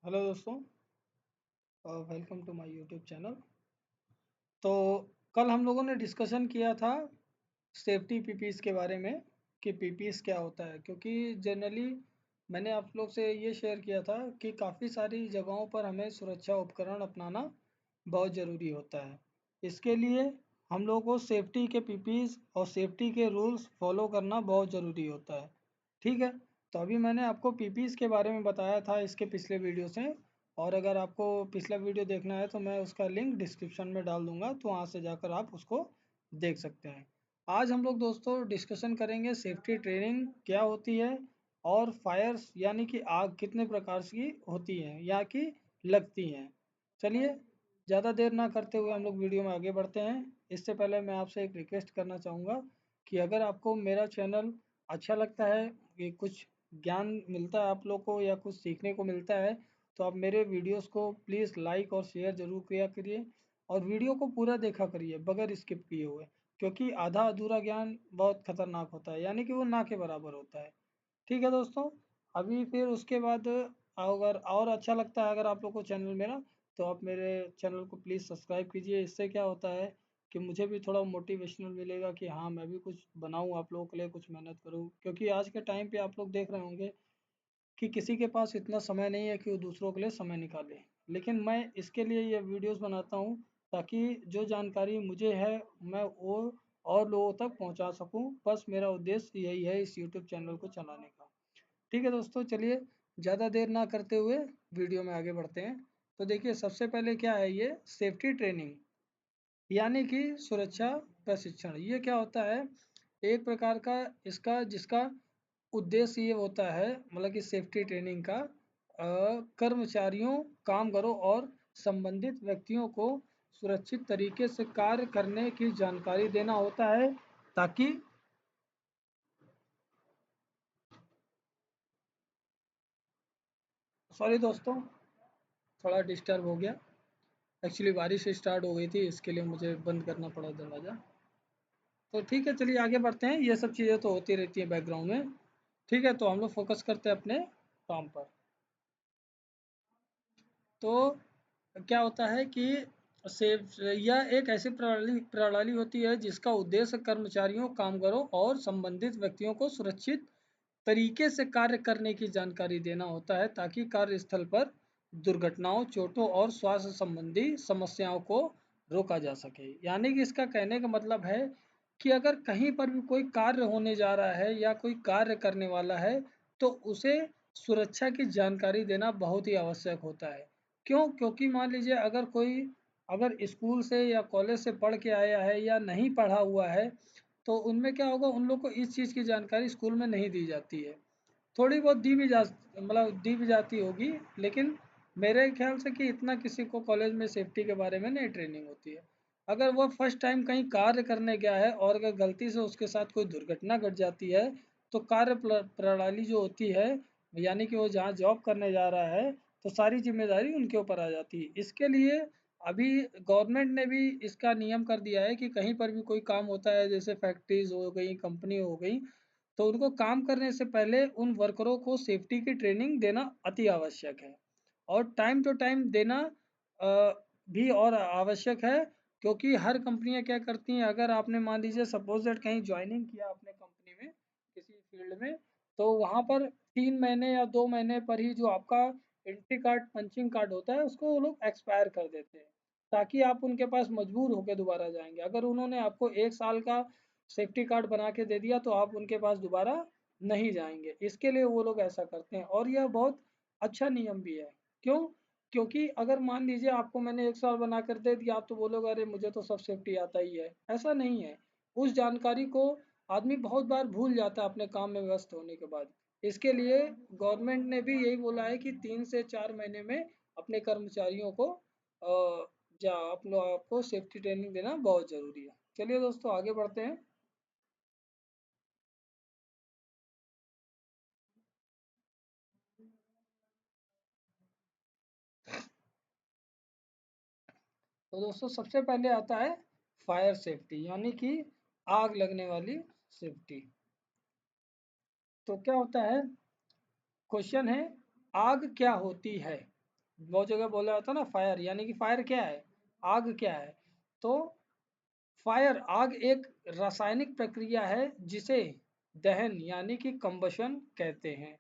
Hello दोस्तों, welcome to my YouTube channel. तो कल हम लोगों ने डिस्कशन किया था सेफ्टी पीपीज़ के बारे में कि पीपीज़ क्या होता है, क्योंकि जनरली मैंने आप लोग से ये शेयर किया था कि काफ़ी सारी जगहों पर हमें सुरक्षा उपकरण अपनाना बहुत ज़रूरी होता है। इसके लिए हम लोगों को सेफ्टी के पीपीज़ और सेफ्टी के रूल्स फॉलो करना बहुत ज़रूरी होता है। ठीक है, तो अभी मैंने आपको पीपीज़ के बारे में बताया था इसके पिछले वीडियो से, और अगर आपको पिछला वीडियो देखना है तो मैं उसका लिंक डिस्क्रिप्शन में डाल दूंगा, तो वहाँ से जाकर आप उसको देख सकते हैं। आज हम लोग दोस्तों डिस्कशन करेंगे सेफ्टी ट्रेनिंग क्या होती है, और फायर्स यानी कि आग कितने प्रकार की होती हैं या कि लगती हैं। चलिए, ज़्यादा देर ना करते हुए हम लोग वीडियो में आगे बढ़ते हैं। इससे पहले मैं आपसे एक रिक्वेस्ट करना चाहूँगा कि अगर आपको मेरा चैनल अच्छा लगता है कि कुछ ज्ञान मिलता है आप लोग को या कुछ सीखने को मिलता है, तो आप मेरे वीडियोस को प्लीज़ लाइक और शेयर ज़रूर किया करिए, और वीडियो को पूरा देखा करिए बगैर स्किप किए हुए, क्योंकि आधा अधूरा ज्ञान बहुत खतरनाक होता है, यानी कि वो ना के बराबर होता है। ठीक है दोस्तों, अभी फिर उसके बाद अगर और अच्छा लगता है अगर आप लोग को चैनल मेरा, तो आप मेरे चैनल को प्लीज़ सब्सक्राइब कीजिए। इससे क्या होता है कि मुझे भी थोड़ा मोटिवेशनल मिलेगा कि हाँ, मैं भी कुछ बनाऊँ आप लोगों के लिए, कुछ मेहनत करूँ, क्योंकि आज के टाइम पे आप लोग देख रहे होंगे कि किसी के पास इतना समय नहीं है कि वो दूसरों के लिए समय निकाले। लेकिन मैं इसके लिए ये वीडियोस बनाता हूँ ताकि जो जानकारी मुझे है मैं वो और लोगों तक पहुँचा सकूँ। बस मेरा उद्देश्य यही है इस यूट्यूब चैनल को चलाने का। ठीक है दोस्तों, चलिए ज़्यादा देर ना करते हुए वीडियो में आगे बढ़ते हैं। तो देखिए, सबसे पहले क्या है ये सेफ्टी ट्रेनिंग, यानी कि सुरक्षा प्रशिक्षण। ये क्या होता है? एक प्रकार का इसका जिसका उद्देश्य ये होता है, मतलब कि सेफ्टी ट्रेनिंग का कर्मचारियों, कामगारों और संबंधित व्यक्तियों को सुरक्षित तरीके से कार्य करने की जानकारी देना होता है, ताकि सॉरी दोस्तों, थोड़ा डिस्टर्ब हो गया। एक्चुअली बारिश स्टार्ट हो गई थी, इसके लिए मुझे बंद करना पड़ा दरवाज़ा। तो ठीक है, चलिए आगे बढ़ते हैं। ये सब चीज़ें तो होती रहती है बैकग्राउंड में। ठीक है, तो हम लोग फोकस करते हैं अपने काम पर। तो क्या होता है कि सेफ यह एक ऐसी प्रणाली प्रणाली होती है जिसका उद्देश्य कर्मचारियों, कामगारों और संबंधित व्यक्तियों को सुरक्षित तरीके से कार्य करने की जानकारी देना होता है, ताकि कार्यस्थल पर दुर्घटनाओं, चोटों और स्वास्थ्य संबंधी समस्याओं को रोका जा सके। यानी कि इसका कहने का मतलब है कि अगर कहीं पर भी कोई कार्य होने जा रहा है या कोई कार्य करने वाला है, तो उसे सुरक्षा की जानकारी देना बहुत ही आवश्यक होता है। क्यों? क्योंकि मान लीजिए अगर कोई अगर स्कूल से या कॉलेज से पढ़ के आया है या नहीं पढ़ा हुआ है, तो उनमें क्या होगा, उन लोग को इस चीज़ की जानकारी स्कूल में नहीं दी जाती है। थोड़ी बहुत दी भी जाती होगी, लेकिन मेरे ख्याल से कि इतना किसी को कॉलेज में सेफ्टी के बारे में नहीं ट्रेनिंग होती है। अगर वो फर्स्ट टाइम कहीं कार्य करने गया है और अगर गलती से उसके साथ कोई दुर्घटना घट जाती है, तो प्रणाली जो होती है, यानी कि वो जहाँ जॉब करने जा रहा है, तो सारी जिम्मेदारी उनके ऊपर आ जाती है। इसके लिए अभी गवर्नमेंट ने भी इसका नियम कर दिया है कि कहीं पर भी कोई काम होता है, जैसे फैक्ट्रीज हो गई, कंपनी हो गई, तो उनको काम करने से पहले उन वर्करों को सेफ्टी की ट्रेनिंग देना अति आवश्यक है, और टाइम टू टाइम देना अ, भी और आवश्यक है। क्योंकि हर कंपनियां क्या करती हैं, अगर आपने मान लीजिए सपोज दैट कहीं ज्वाइनिंग किया अपने कंपनी में किसी फील्ड में, तो वहाँ पर 3 महीने या 2 महीने पर ही जो आपका एंट्री कार्ड, पंचिंग कार्ड होता है, उसको वो लोग एक्सपायर कर देते हैं, ताकि आप उनके पास मजबूर होकर दोबारा जाएंगे। अगर उन्होंने आपको 1 साल का सेफ्टी कार्ड बना के दे दिया, तो आप उनके पास दोबारा नहीं जाएंगे। इसके लिए वो लोग ऐसा करते हैं, और यह बहुत अच्छा नियम भी है। क्यों? क्योंकि अगर मान लीजिए आपको मैंने 1 साल बना कर दे दिया, आप तो बोलोगे अरे मुझे तो सब सेफ्टी आता ही है। ऐसा नहीं है। उस जानकारी को आदमी बहुत बार भूल जाता है अपने काम में व्यस्त होने के बाद। इसके लिए गवर्नमेंट ने भी यही बोला है कि 3 से 4 महीने में अपने कर्मचारियों को अपने आपको सेफ्टी ट्रेनिंग देना बहुत ज़रूरी है। चलिए दोस्तों, आगे बढ़ते हैं। तो दोस्तों, सबसे पहले आता है फायर सेफ्टी, यानी कि आग लगने वाली सेफ्टी। तो क्या होता है, क्वेश्चन है, आग क्या होती है? बहुत जगह बोला जाता है ना फायर, यानी कि फायर क्या है, आग क्या है। तो फायर आग एक रासायनिक प्रक्रिया है जिसे दहन यानी कि कंबशन कहते हैं।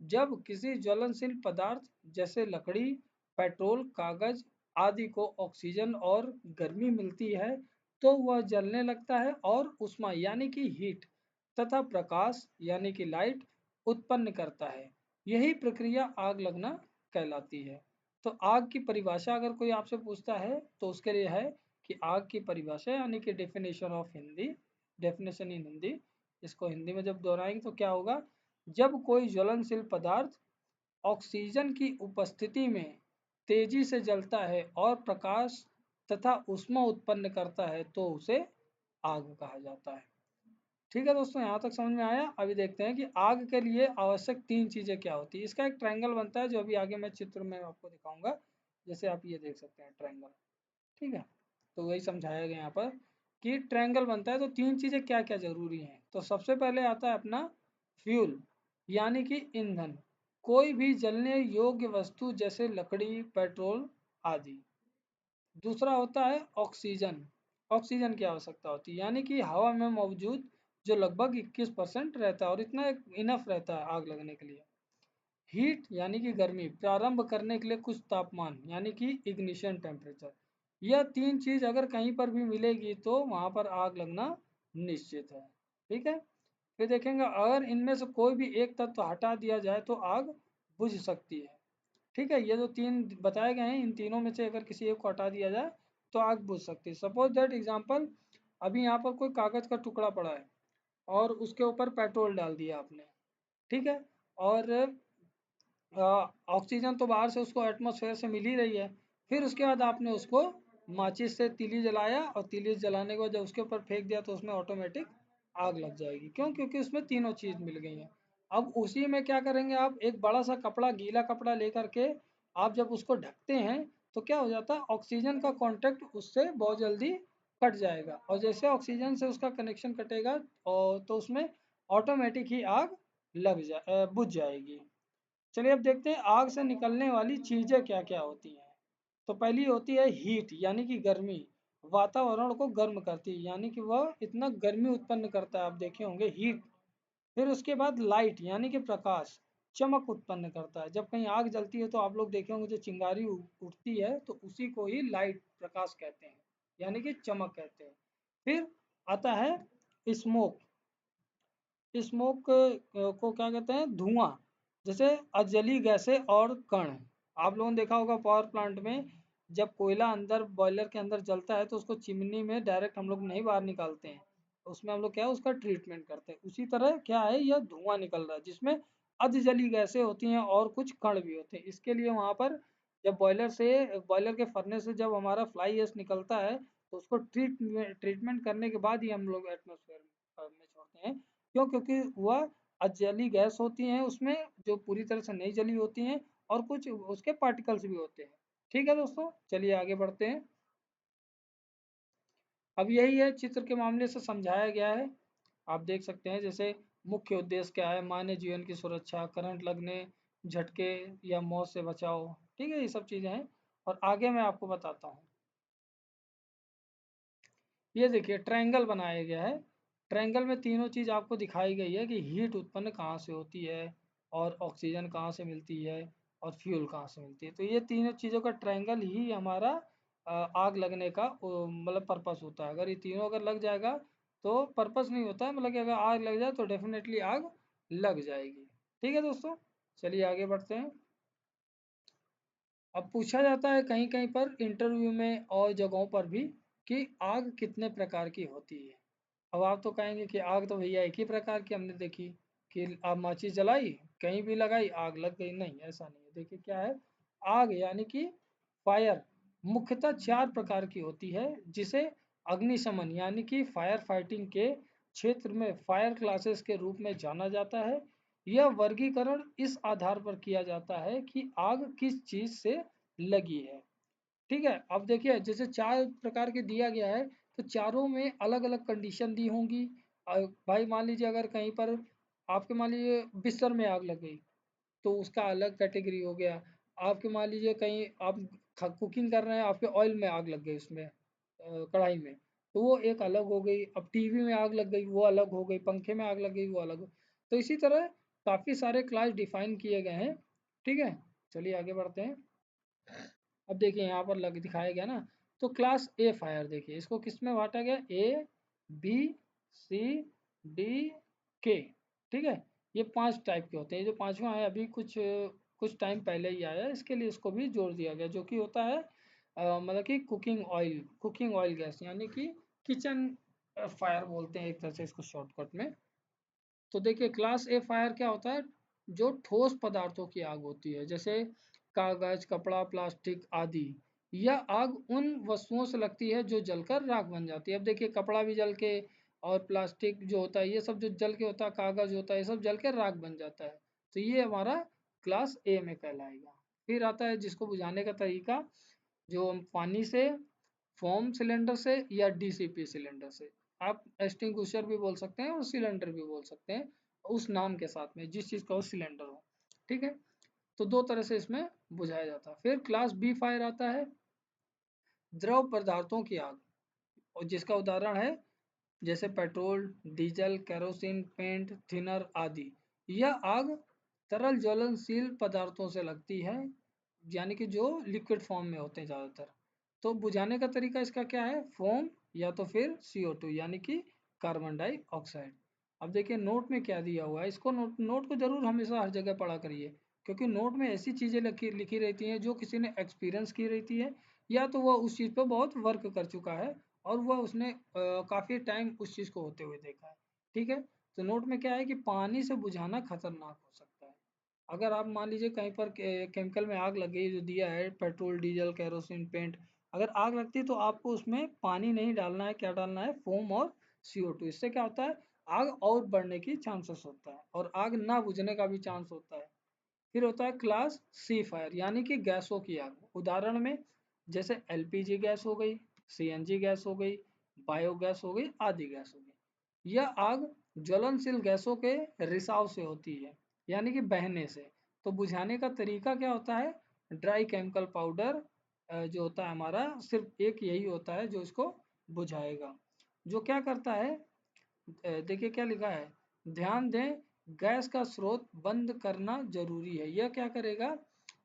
जब किसी ज्वलनशील पदार्थ जैसे लकड़ी, पेट्रोल, कागज आदि को ऑक्सीजन और गर्मी मिलती है तो वह जलने लगता है और उष्मा यानी कि हीट तथा प्रकाश यानी कि लाइट उत्पन्न करता है। यही प्रक्रिया आग लगना कहलाती है। तो आग की परिभाषा अगर कोई आपसे पूछता है तो उसके लिए है कि आग की परिभाषा यानी कि definition of Hindi, definition in Hindi, इसको हिंदी में जब दोहराएंगे तो क्या होगा, जब कोई ज्वलनशील पदार्थ ऑक्सीजन की उपस्थिति में तेजी से जलता है और प्रकाश तथा ऊष्मा उत्पन्न करता है तो उसे आग कहा जाता है। ठीक है दोस्तों, यहाँ तक समझ में आया। अभी देखते हैं कि आग के लिए आवश्यक 3 चीज़ें क्या होती है। इसका एक ट्रायंगल बनता है जो अभी आगे मैं चित्र में आपको दिखाऊंगा। जैसे आप ये देख सकते हैं ट्रायंगल, ठीक है। तो वही समझाया गया यहाँ पर कि ट्रायंगल बनता है तो 3 चीज़ें क्या क्या जरूरी हैं। तो सबसे पहले आता है अपना फ्यूल यानी कि ईंधन, कोई भी जलने योग्य वस्तु जैसे लकड़ी, पेट्रोल आदि। दूसरा होता है ऑक्सीजन, ऑक्सीजन की आवश्यकता होती है यानी कि हवा में मौजूद जो लगभग 21% रहता है और इतना इनफ रहता है आग लगने के लिए। हीट यानी कि गर्मी, प्रारंभ करने के लिए कुछ तापमान यानी कि इग्निशन टेम्परेचर। यह 3 चीज अगर कहीं पर भी मिलेगी तो वहां पर आग लगना निश्चित है। ठीक है। फिर देखेंगे अगर इनमें से कोई भी एक तत्व हटा दिया जाए तो आग बुझ सकती है। ठीक है, ये जो 3 बताए गए हैं इन तीनों में से अगर किसी एक को हटा दिया जाए तो आग बुझ सकती है। सपोज दैट एग्जाम्पल, अभी यहाँ पर कोई कागज का टुकड़ा पड़ा है और उसके ऊपर पेट्रोल डाल दिया आपने, ठीक है। और ऑक्सीजन तो बाहर से उसको एटमॉस्फेयर से मिल ही रही है। फिर उसके बाद आपने उसको माचिस से तीली जलाया और तीली जलाने के बाद जब उसके ऊपर फेंक दिया तो उसमें ऑटोमेटिक आग लग जाएगी। क्यों? क्योंकि उसमें तीनों चीज मिल गई हैं। अब उसी में क्या करेंगे आप, एक बड़ा सा कपड़ा, गीला कपड़ा लेकर के आप जब उसको ढकते हैं तो क्या हो जाता है, ऑक्सीजन का कांटेक्ट उससे बहुत जल्दी कट जाएगा और जैसे ऑक्सीजन से उसका कनेक्शन कटेगा और तो उसमें ऑटोमेटिक ही आग बुझ जाएगी। चलिए अब देखते हैं आग से निकलने वाली चीजें क्या क्या होती हैं। तो पहली होती है हीट यानी कि गर्मी, वातावरण को गर्म करती है यानी कि वह इतना गर्मी उत्पन्न करता है, आप देखे होंगे हीट। फिर उसके बाद लाइट यानी कि प्रकाश, चमक उत्पन्न करता है। जब कहीं आग जलती है तो आप लोग देखे होंगे जो चिंगारी उठती है तो उसी को ही लाइट, प्रकाश कहते हैं यानी कि चमक कहते हैं। फिर आता है स्मोक, स्मोक को क्या कहते हैं, धुआं, जैसे अजली गैसें और कण। आप लोगों ने देखा होगा पावर प्लांट में जब कोयला अंदर बॉयलर के अंदर जलता है तो उसको चिमनी में डायरेक्ट हम लोग नहीं बाहर निकालते हैं, उसमें हम लोग क्या है उसका ट्रीटमेंट करते हैं। उसी तरह क्या है, यह धुआं निकल रहा है जिसमें अधजली गैसें होती हैं और कुछ कण भी होते हैं। इसके लिए वहां पर जब बॉयलर के फर्नेस से जब हमारा फ्लाई एश निकलता है तो उसको ट्रीटमेंट करने के बाद ही हम लोग एटमोसफेयर में छोड़ते हैं। क्यों? क्योंकि वह अजली गैस होती हैं उसमें जो पूरी तरह से नहीं जली होती हैं और कुछ उसके पार्टिकल्स भी होते हैं। ठीक है दोस्तों, चलिए आगे बढ़ते हैं। अब यही है, चित्र के मामले से समझाया गया है। आप देख सकते हैं जैसे मुख्य उद्देश्य क्या है, मानव जीवन की सुरक्षा, करंट लगने, झटके या मौत से बचाव। ठीक है, ये सब चीज़ें हैं और आगे मैं आपको बताता हूँ। ये देखिए ट्रायंगल बनाया गया है। ट्रायंगल में तीनों चीज़ आपको दिखाई गई है कि हीट उत्पन्न कहाँ से होती है और ऑक्सीजन कहाँ से मिलती है और फ्यूल कहाँ से मिलती है। तो ये तीनों चीज़ों का ट्रायंगल ही हमारा आग लगने का मतलब पर्पस होता है। अगर ये तीनों अगर लग जाएगा तो पर्पस नहीं होता है, मतलब कि अगर आग लग जाए तो डेफिनेटली आग लग जाएगी। ठीक है दोस्तों, चलिए आगे बढ़ते हैं। अब पूछा जाता है कहीं कहीं पर इंटरव्यू में और जगहों पर भी कि आग कितने प्रकार की होती है। अब आप तो कहेंगे कि आग तो भैया एक ही प्रकार की हमने देखी कि आप माचिस जलाई, कहीं भी लगाई आग लग गई। नहीं, ऐसा नहीं है। देखिए क्या है, आग यानी कि फायर मुख्यतः 4 प्रकार की होती है जिसे अग्निशमन यानी कि फायर फाइटिंग के क्षेत्र में फायर क्लासेस के रूप में जाना जाता है। यह वर्गीकरण इस आधार पर किया जाता है कि आग किस चीज से लगी है। ठीक है, अब देखिए जैसे 4 प्रकार के दिया गया है तो चारों में अलग अलग कंडीशन दी होंगी। भाई मान लीजिए अगर कहीं पर आपके मान लीजिए बिस्तर में आग लग गई तो उसका अलग कैटेगरी हो गया। आपके मान लीजिए कहीं आप कुकिंग कर रहे हैं, आपके ऑयल में आग लग गई, उसमें कढ़ाई में, तो वो एक अलग हो गई। अब टीवी में आग लग गई, वो अलग हो गई। पंखे में आग लग गई, वो अलग हो। तो इसी तरह काफ़ी सारे क्लास डिफाइन किए गए हैं। ठीक है, चलिए आगे बढ़ते हैं। अब देखिए यहाँ पर लग दिखाया गया ना, तो क्लास ए फायर देखिए, इसको किस में बांटा गया, ए बी सी डी के। ठीक है, ये 5 टाइप के होते हैं। जो पांचवा है अभी कुछ टाइम पहले ही आया, इसके लिए इसको भी जोड़ दिया गया, जो कि होता है मतलब कि कुकिंग ऑयल गैस, यानी कि किचन फायर बोलते हैं एक तरह से इसको शॉर्टकट में। तो देखिए क्लास ए फायर क्या होता है, जो ठोस पदार्थों की आग होती है, जैसे कागज, कपड़ा, प्लास्टिक आदि। यह आग उन वस्तुओं से लगती है जो जलकर राख बन जाती है। अब देखिए कपड़ा भी जल के, और प्लास्टिक जो होता है, ये सब जो जल के होता है, कागज होता है, ये सब जल के राख बन जाता है। तो ये हमारा क्लास ए में कहलाएगा। फिर आता है जिसको बुझाने का तरीका, जो हम पानी से, फोम सिलेंडर से, या डीसीपी सिलेंडर से। आप एक्सटिंग्विशर भी बोल सकते हैं और सिलेंडर भी बोल सकते हैं, उस नाम के साथ में जिस चीज़ का वो सिलेंडर हो। ठीक है, तो 2 तरह से इसमें बुझाया जाता है। फिर क्लास बी फायर आता है, द्रव पदार्थों की आग, और जिसका उदाहरण है जैसे petrol, diesel, kerosene, paint, thinner आदि। यह आग तरल ज्वलनशील पदार्थों से लगती है, यानी कि जो लिक्विड फॉर्म में होते हैं ज़्यादातर। तो बुझाने का तरीका इसका क्या है, फोम या तो फिर CO2 यानी कि कार्बन डाइऑक्साइड। अब देखिए नोट में क्या दिया हुआ है, इसको नोट को जरूर हमेशा हर जगह पढ़ा करिए, क्योंकि नोट में ऐसी चीज़ें लिखी लिखी रहती हैं जो किसी ने एक्सपीरियंस की रहती है, या तो वह उस चीज़ पर बहुत वर्क कर चुका है, और वह उसने काफ़ी टाइम उस चीज़ को होते हुए देखा है। ठीक है, तो नोट में क्या है कि पानी से बुझाना खतरनाक हो सकता है। अगर आप मान लीजिए कहीं पर केमिकल में आग लग गई, जो दिया है पेट्रोल, डीजल, केरोसिन, पेंट, अगर आग लगती है तो आपको उसमें पानी नहीं डालना है, क्या डालना है, फोम और CO2। इससे क्या होता है, आग और बढ़ने की चांसेस होता है, और आग ना बुझने का भी चांस होता है। फिर होता है क्लास सी फायर, यानी कि गैसों की आग। उदाहरण में जैसे LPG गैस हो गई, CNG गैस हो गई, बायोगैस हो गई, आदि गैस हो गई। यह आग ज्वलनशील गैसों के रिसाव से होती है, यानी कि बहने से। तो बुझाने का तरीका क्या होता है, ड्राई केमिकल पाउडर जो होता है हमारा, सिर्फ एक यही होता है जो इसको बुझाएगा। जो क्या करता है, देखिए क्या लिखा है, ध्यान दें, गैस का स्रोत बंद करना जरूरी है। यह क्या करेगा,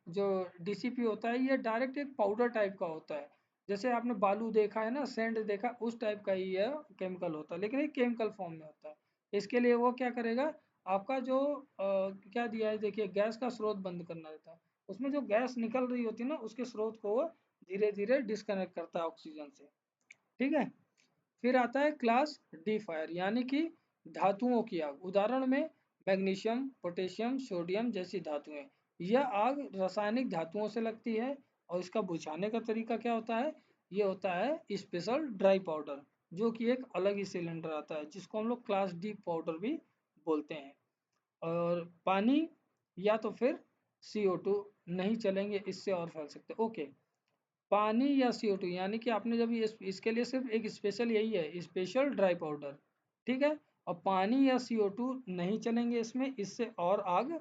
जो DCP होता है, ये डायरेक्ट एक पाउडर टाइप का होता है। जैसे आपने बालू देखा है ना, सैंड देखा, उस टाइप का ही यह केमिकल होता है, लेकिन ये केमिकल फॉर्म में होता है। इसके लिए वो क्या करेगा, आपका जो क्या दिया है, देखिए गैस का स्रोत बंद करना रहता है। उसमें जो गैस निकल रही होती है ना, उसके स्रोत को वो धीरे धीरे डिस्कनेक्ट करता है ऑक्सीजन से। ठीक है, फिर आता है क्लास डी फायर, यानी कि धातुओं की आग। उदाहरण में मैग्नीशियम, पोटेशियम, सोडियम जैसी धातुएं। यह आग रासायनिक धातुओं से लगती है, और इसका बुझाने का तरीका क्या होता है, ये होता है स्पेशल ड्राई पाउडर, जो कि एक अलग ही सिलेंडर आता है, जिसको हम लोग क्लास डी पाउडर भी बोलते हैं। और पानी या तो फिर CO2 नहीं चलेंगे, इससे और फैल सकते हैं। ओके, पानी या CO2, यानी कि आपने जब ये इसके लिए सिर्फ एक स्पेशल यही है, स्पेशल ड्राई पाउडर। ठीक है, और पानी या CO2 नहीं चलेंगे इसमें, इससे और आग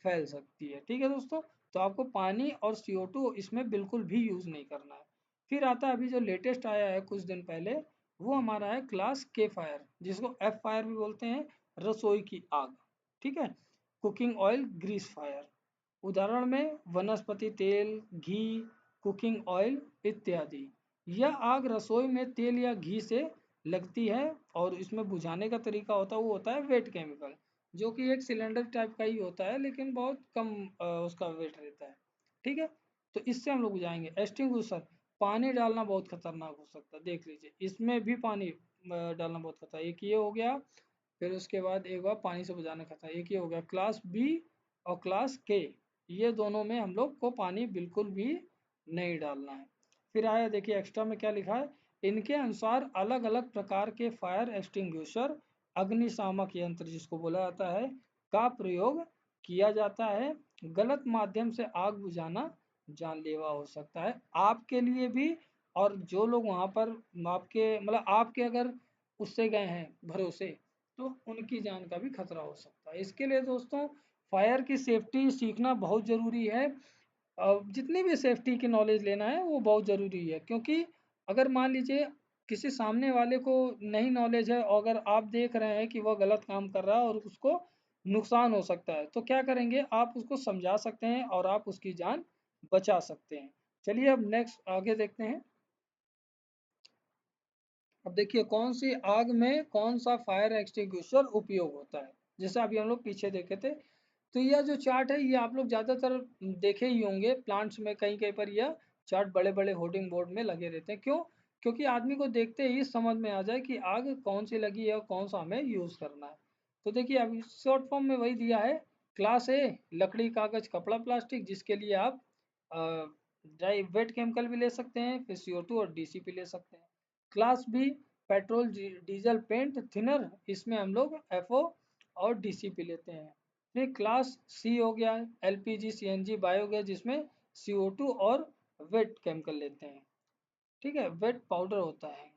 फैल सकती है। ठीक है दोस्तों, तो आपको पानी और CO2 इसमें बिल्कुल भी यूज़ नहीं करना है। फिर आता है अभी जो लेटेस्ट आया है कुछ दिन पहले, वो हमारा है क्लास के फायर, जिसको F फायर भी बोलते हैं, रसोई की आग। ठीक है, कुकिंग ऑयल ग्रीस फायर। उदाहरण में वनस्पति तेल, घी, कुकिंग ऑयल इत्यादि। यह आग रसोई में तेल या घी से लगती है, और इसमें बुझाने का तरीका होता है, वो होता है वेट केमिकल, जो कि एक सिलेंडर टाइप का ही होता है, लेकिन बहुत कम उसका वेट रहता है। ठीक है, तो इससे हम लोग बुझाएंगे। एक्सटिंग्विशर, पानी डालना बहुत खतरनाक हो सकता है, देख लीजिए इसमें भी पानी डालना बहुत खतरा। एक ये हो गया, फिर उसके बाद एक बार पानी से बुझाना खतरा, एक ये हो गया। क्लास बी और क्लास के, ये दोनों में हम लोग को पानी बिल्कुल भी नहीं डालना है। फिर आया देखिए एक्स्ट्रा में क्या लिखा है, इनके अनुसार अलग अलग प्रकार के फायर एक्सटिंग्विशर, अग्निशामक यंत्र जिसको बोला जाता है, का प्रयोग किया जाता है। गलत माध्यम से आग बुझाना जानलेवा हो सकता है आपके लिए भी, और जो लोग वहाँ पर आपके मतलब आपके अगर उससे गए हैं भरोसे, तो उनकी जान का भी खतरा हो सकता है। इसके लिए दोस्तों फायर की सेफ्टी सीखना बहुत ज़रूरी है। जितनी भी सेफ्टी की नॉलेज लेना है वो बहुत ज़रूरी है, क्योंकि अगर मान लीजिए किसी सामने वाले को नहीं नॉलेज है और अगर आप देख रहे हैं कि वह गलत काम कर रहा है और उसको नुकसान हो सकता है, तो क्या करेंगे, आप उसको समझा सकते हैं और आप उसकी जान बचा सकते हैं। चलिए अब नेक्स्ट आगे देखते हैं। अब देखिए कौन सी आग में कौन सा फायर एक्सटिंग्विशर उपयोग होता है, जैसे अभी हम लोग पीछे देखे थे। तो यह जो चार्ट है ये आप लोग ज़्यादातर देखे ही होंगे प्लांट्स में, कहीं कहीं पर यह चार्ट बड़े बड़े होर्डिंग बोर्ड में लगे रहते हैं। क्यों? क्योंकि आदमी को देखते ही समझ में आ जाए कि आग कौन सी लगी है और कौन सा हमें यूज़ करना है। तो देखिए अभी शॉर्ट फॉर्म में वही दिया है। क्लास ए, लकड़ी कागज कपड़ा प्लास्टिक, जिसके लिए आप ड्राई वेट केमिकल भी ले सकते हैं, फिर CO2 और DCP ले सकते हैं। Class B, petrol diesel paint thinner, इसमें हम लोग FO और DCP लेते हैं। फिर क्लास सी हो गया LPG CNG बायोगैस, जिसमें CO2 और वेट केमिकल लेते हैं। ठीक है, वेट पाउडर होता है।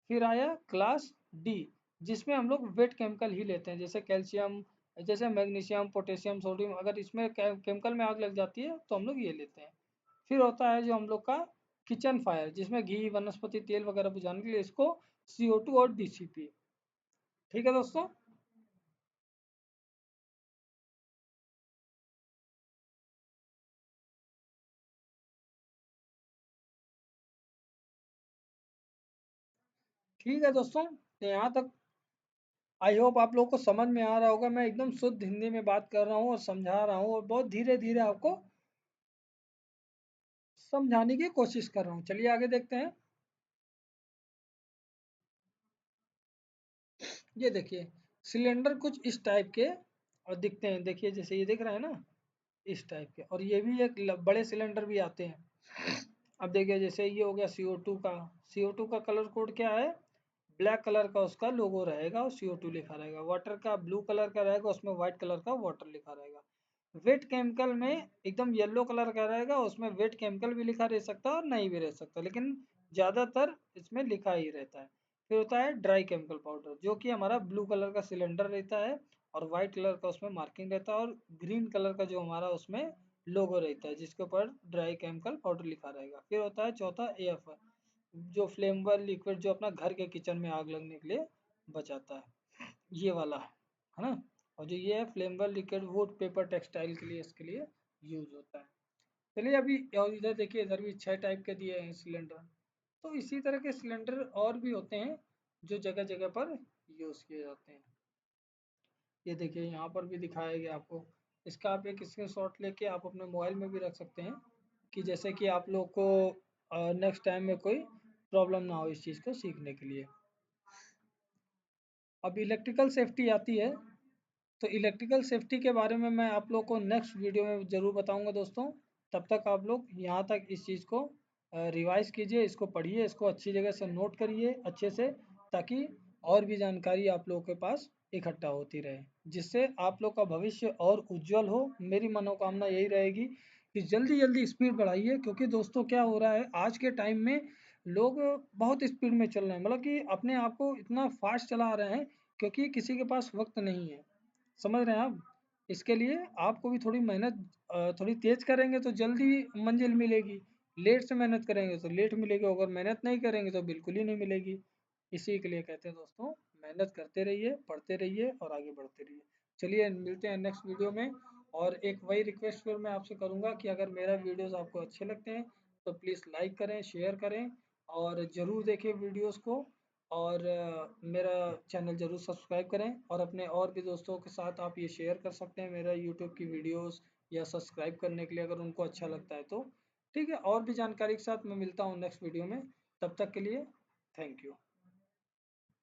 फिर आया क्लास डी, जिसमें हम लोग वेट केमिकल ही लेते हैं, जैसे कैल्शियम, जैसे मैग्नीशियम पोटेशियम सोडियम, अगर इसमें केमिकल में आग लग जाती है तो हम लोग ये लेते हैं। फिर होता है जो हम लोग का किचन फायर, जिसमें घी वनस्पति तेल वगैरह बुझाने के लिए इसको CO2 और DCP। ठीक है दोस्तों। ठीक है दोस्तों, तो यहाँ तक आई होप आप लोग को समझ में आ रहा होगा। मैं एकदम शुद्ध हिंदी में बात कर रहा हूँ और समझा रहा हूँ और बहुत धीरे धीरे आपको समझाने की कोशिश कर रहा हूँ। चलिए आगे देखते हैं। ये देखिए सिलेंडर कुछ इस टाइप के और दिखते हैं, देखिए जैसे ये दिख रहा है ना, इस टाइप के, और ये भी एक बड़े सिलेंडर भी आते हैं। अब देखिए जैसे ये हो गया CO2 का। CO2 का कलर कोड क्या है? ब्लैक कलर का उसका लोगो रहेगा और CO2 लिखा रहेगा। वाटर का ब्लू कलर का रहेगा, उसमें व्हाइट कलर का वाटर लिखा रहेगा। वेट केमिकल में एकदम येलो कलर का रहेगा, उसमें वेट केमिकल भी लिखा रह सकता है और नहीं भी रह सकता, लेकिन ज़्यादातर इसमें लिखा ही रहता है। फिर होता है ड्राई केमिकल पाउडर, जो कि हमारा ब्लू कलर का सिलेंडर रहता है और वाइट कलर का उसमें मार्किंग रहता है, और ग्रीन कलर का जो हमारा उसमें लोगो रहता है, जिसके ऊपर ड्राई केमिकल पाउडर लिखा रहेगा। फिर होता है चौथा AF, जो फ्लेमेबल लिक्विड, जो अपना घर के किचन में आग लगने के लिए बचाता है, ये वाला है ना। और जो ये है flammable liquid would paper textile के लिए, इसके लिए यूज होता है। चलिए अभी और इधर देखिए, इधर भी 6 टाइप के दिए हैं सिलेंडर। तो इसी तरह के सिलेंडर और भी होते हैं जो जगह जगह पर यूज किए जाते हैं। ये देखिए यहाँ पर भी दिखाया गया आपको। इसका आप एक स्क्रीनशॉट लेके आप अपने मोबाइल में भी रख सकते हैं, कि जैसे कि आप लोग को नेक्स्ट टाइम में कोई प्रॉब्लम ना हो इस चीज़ को सीखने के लिए। अब इलेक्ट्रिकल सेफ्टी आती है, तो इलेक्ट्रिकल सेफ्टी के बारे में मैं आप लोग को नेक्स्ट वीडियो में ज़रूर बताऊंगा दोस्तों। तब तक आप लोग यहाँ तक इस चीज़ को रिवाइज कीजिए, इसको पढ़िए, इसको अच्छी जगह से नोट करिए अच्छे से, ताकि और भी जानकारी आप लोगों के पास इकट्ठा होती रहे, जिससे आप लोग का भविष्य और उज्जवल हो। मेरी मनोकामना यही रहेगी कि जल्दी जल्दी स्पीड बढ़ाइए, क्योंकि दोस्तों क्या हो रहा है आज के टाइम में, लोग बहुत स्पीड में चल रहे हैं, मतलब कि अपने आप को इतना फास्ट चला रहे हैं, क्योंकि किसी के पास वक्त नहीं है। समझ रहे हैं आप? इसके लिए आपको भी थोड़ी मेहनत थोड़ी तेज करेंगे तो जल्दी मंजिल मिलेगी, लेट से मेहनत करेंगे तो लेट मिलेगी, अगर मेहनत नहीं करेंगे तो बिल्कुल ही नहीं मिलेगी। इसी के लिए कहते हैं दोस्तों, मेहनत करते रहिए, पढ़ते रहिए और आगे बढ़ते रहिए। चलिए मिलते हैं नेक्स्ट वीडियो में। और एक वही रिक्वेस्ट फिर मैं आपसे करूंगा कि अगर मेरा वीडियोस आपको अच्छे लगते हैं तो प्लीज़ लाइक करें, शेयर करें और ज़रूर देखें वीडियोस को। और मेरा चैनल ज़रूर सब्सक्राइब करें, और अपने और भी दोस्तों के साथ आप ये शेयर कर सकते हैं मेरा यूट्यूब की वीडियोस, या सब्सक्राइब करने के लिए अगर उनको अच्छा लगता है तो। ठीक है, और भी जानकारी के साथ मैं मिलता हूँ नेक्स्ट वीडियो में। तब तक के लिए थैंक यू।